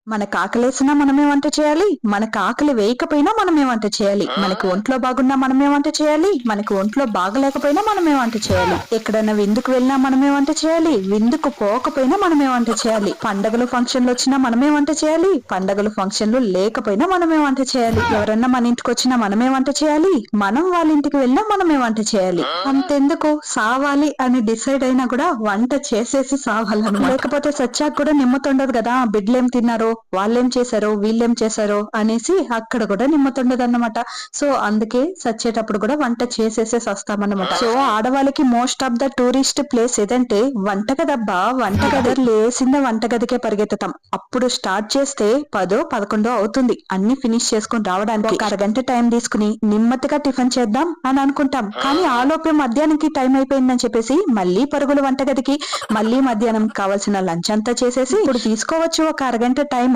మనకు ఆకలేసినా మనమే వంట చేయాలి, మనకు ఆకలి వేయకపోయినా మనమే వంట చేయాలి, మనకి ఒంట్లో బాగున్నా మనమే వంట చేయాలి, మనకి ఒంట్లో బాగలేకపోయినా మనమే వంట చేయాలి, ఎక్కడైనా విందుకు వెళ్ళినా మనమే వంట చేయాలి, విందుకు పోకపోయినా మనమే వంట చేయాలి, పండగలు ఫంక్షన్లు వచ్చినా మనమే వంట చేయాలి, పండగలు ఫంక్షన్లు లేకపోయినా మనమే వంట చేయాలి, ఎవరన్నా మన ఇంటికి వచ్చినా మనమే వంట చేయాలి, మనం వాళ్ళ ఇంటికి వెళ్ళినా మనమే వంట చేయాలి. అంతెందుకు సావాలి అని డిసైడ్ అయినా కూడా వంట చేసేసి సావాలన్నమాట. లేకపోతే సచ్చాక కూడా నిమ్మతుండదు కదా, బిడ్డలేం తిన్నారో, వాళ్ళేం చేశారో, వీళ్ళేం చేశారో అనేసి అక్కడ కూడా నిమ్మతుండదన్నమాట. సో అందుకే సచ్చేటప్పుడు కూడా వంట చేసేసే వస్తామన్నమాట. సో ఆడవాళ్ళకి most of the tourist place ఏదంటే వంటగదబ్బా. వంటగది లేసిందే వంటగదికే పరిగెత్తుతాం. అప్పుడు స్టార్ట్ చేస్తే 10-11 అవుతుంది అన్ని ఫినిష్ చేసుకుని రావడానికి. ఒక అరగంట టైం తీసుకుని నిమ్మతిగా టిఫిన్ చేద్దాం అని అనుకుంటాం, కానీ ఆలోపే మధ్యాహ్నానికి టైం అయిపోయిందని చెప్పేసి మళ్ళీ పరుగులు వంటగదికి, మళ్ళీ మధ్యాహ్నం కావాల్సిన లంచ్ అంతా చేసేసి ఇప్పుడు తీసుకోవచ్చు ఒక అరగంట టైం